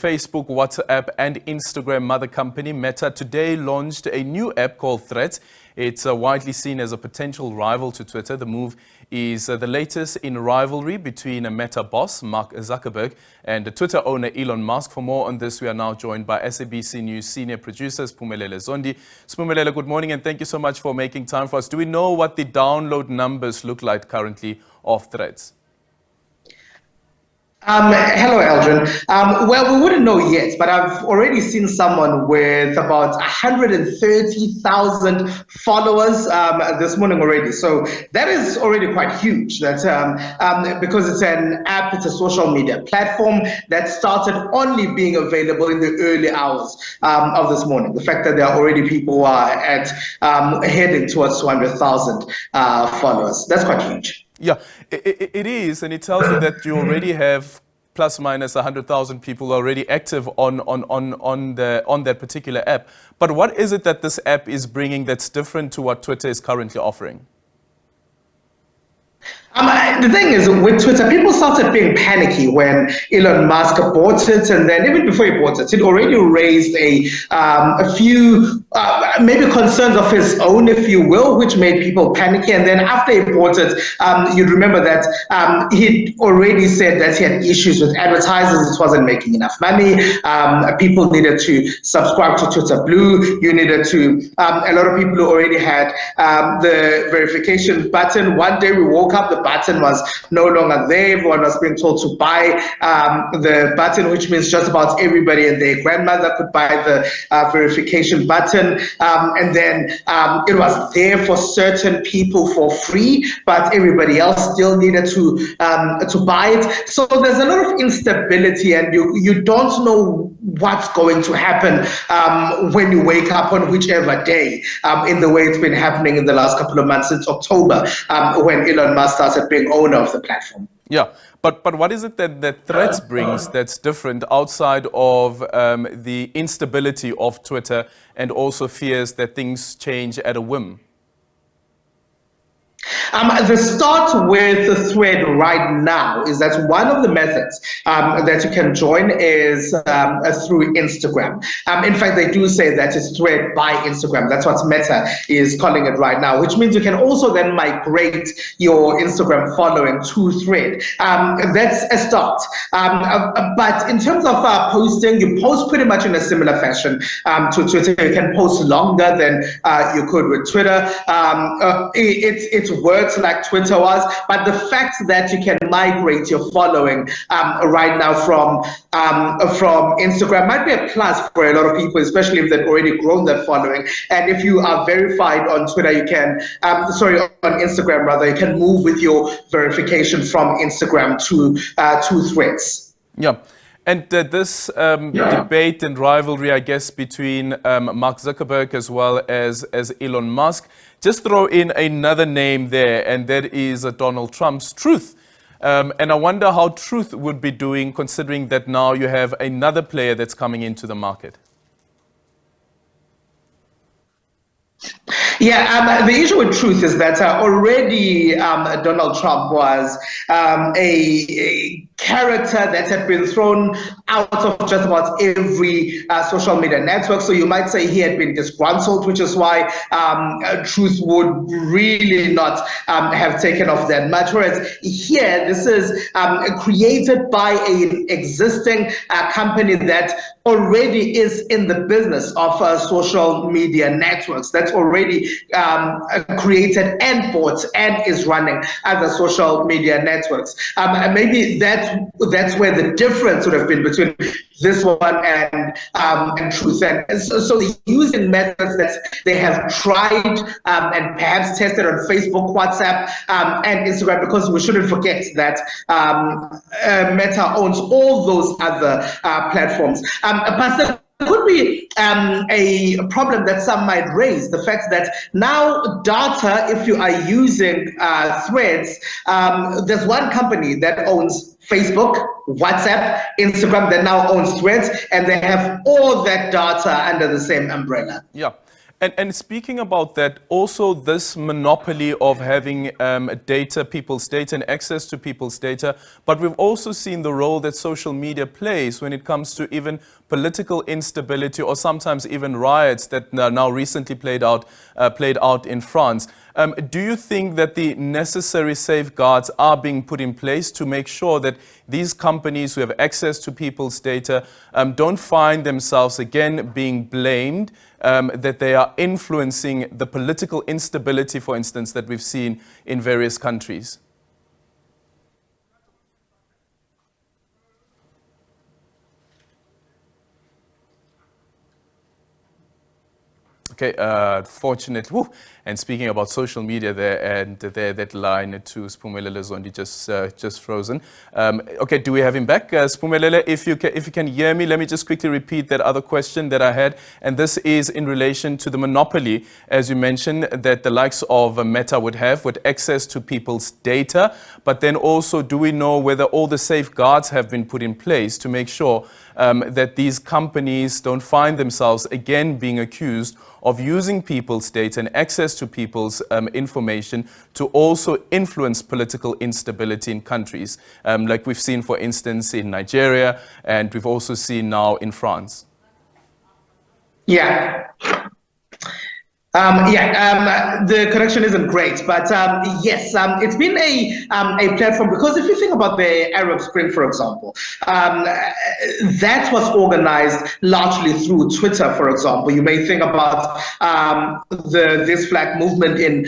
Facebook, WhatsApp and Instagram mother company, Meta, today launched a new app called Threads. It's widely seen as a potential rival to Twitter. The move is the latest in rivalry between a Meta boss, Mark Zuckerberg, and the Twitter owner, Elon Musk. For more on this, we are now joined by SABC News senior producer, Siphumelele Zondi. Siphumelele, good morning, and thank you so much for making time for us. Do we know what the download numbers look like currently of Threads? Hello, Eldrin. Well, we wouldn't know yet, but I've already seen someone with about 130,000 followers this morning already. So that is already quite huge. That's because it's an app, it's a social media platform that started only being available in the early hours of this morning. The fact that there are already people who are heading towards 200,000 followers, that's quite huge. Yeah, it is, and it tells you that you already have plus minus 100,000 people already active on that particular app. But what is it that this app is bringing that's different to what Twitter is currently offering? The thing is, with Twitter, people started being panicky when Elon Musk bought it, and then even before he bought it, it already raised a few maybe concerns of his own, if you will, which made people panicky. And then after he bought it, you'd remember that he'd already said that he had issues with advertisers. It wasn't making enough money. People needed to subscribe to Twitter Blue. You needed to, a lot of people who already had the verification button. One day we woke up, the button was no longer there. Everyone was being told to buy the button, which means just about everybody and their grandmother could buy the verification button. And then it was there for certain people for free, but everybody else still needed to buy it. So there's a lot of instability, and you don't know what's going to happen when you wake up on whichever day, in the way it's been happening in the last couple of months since October, when Elon Musk started being owner of the platform. Yeah, but what is it that Threads brings that's different outside of the instability of Twitter and also fears that things change at a whim? The start with the thread right now is that one of the methods that you can join is through Instagram. In fact, they do say that it's thread by Instagram. That's what Meta is calling it right now, which means you can also then migrate your Instagram following to thread. That's a start. But in terms of posting, you post pretty much in a similar fashion to Twitter. You can post longer than you could with Twitter. It works like Twitter was, but the fact that you can migrate your following right now from Instagram might be a plus for a lot of people, especially if they've already grown that following. And if you are verified on Twitter, you can, on Instagram rather, you can move with your verification from Instagram to Threads. Yeah. And this debate and rivalry, I guess, between Mark Zuckerberg as well as Elon Musk, just throw in another name there, and that is Donald Trump's Truth. And I wonder how Truth would be doing, considering that now you have another player that's coming into the market. Yeah, the issue with Truth is that already Donald Trump was a character that had been thrown out of just about every social media network. So you might say he had been disgruntled, which is why Truth would really not have taken off that much. Whereas here, this is created by an existing company that already is in the business of social media networks, that's already created and bought and is running other social media networks. And maybe that's where the difference would have been between this one and Truth. And so using methods that they have tried and perhaps tested on Facebook, WhatsApp, and Instagram, because we shouldn't forget that Meta owns all those other platforms. But could be a problem that some might raise, the fact that now data, if you are using Threads, there's one company that owns Facebook, WhatsApp, Instagram, that now owns Threads, and they have all that data under the same umbrella. Yeah. And speaking about that, also this monopoly of having data, people's data and access to people's data, but we've also seen the role that social media plays when it comes to even political instability or sometimes even riots that now recently played out in France. Do you think that the necessary safeguards are being put in place to make sure that these companies who have access to people's data don't find themselves again being blamed, that they are influencing the political instability, for instance, that we've seen in various countries? Okay, fortunately, and speaking about social media there, and that line to Siphumelele Zondi just frozen. Okay, do we have him back? Siphumelele, if you can hear me, let me just quickly repeat that other question that I had, and this is in relation to the monopoly, as you mentioned, that the likes of Meta would have with access to people's data, but then also do we know whether all the safeguards have been put in place to make sure that these companies don't find themselves again being accused of using people's data and access to people's information to also influence political instability in countries, like we've seen, for instance, in Nigeria, and we've also seen now in France? Yeah. The connection isn't great, but yes, it's been a platform, because if you think about the Arab Spring, for example, that was organized largely through Twitter, for example. You may think about this flag movement in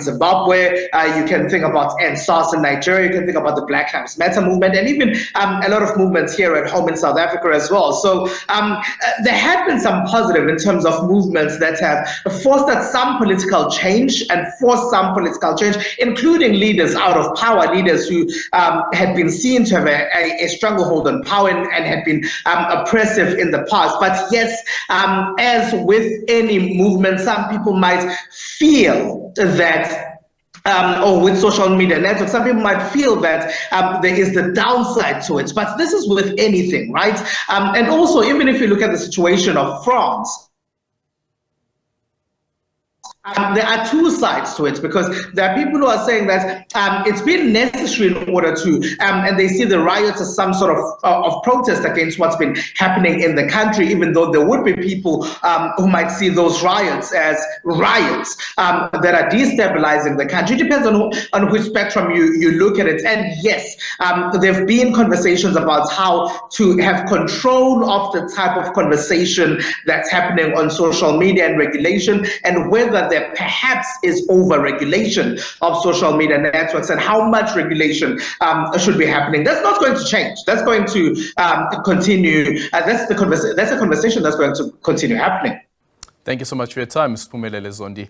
Zimbabwe. You can think about NSAS in Nigeria. You can think about the Black Lives Matter movement, and even a lot of movements here at home in South Africa as well. So there have been some positive in terms of movements that have fostered some political change including leaders out of power, leaders who had been seen to have a stranglehold on power and had been oppressive in the past. But yes, as with any movement, some people might feel that or with social media networks, some people might feel that there is the downside to it. But this is with anything, right? And also, even if you look at the situation of France, there are two sides to it, because there are people who are saying that it's been necessary in order to, and they see the riots as some sort of protest against what's been happening in the country, even though there would be people who might see those riots as riots that are destabilizing the country. It depends on which spectrum you look at it. And yes, there have been conversations about how to have control of the type of conversation that's happening on social media and regulation, and whether there perhaps is over-regulation of social media networks and how much regulation should be happening. That's not going to change. That's going to continue. That's a conversation that's going to continue happening. Thank you so much for your time, Siphumelele Zondi.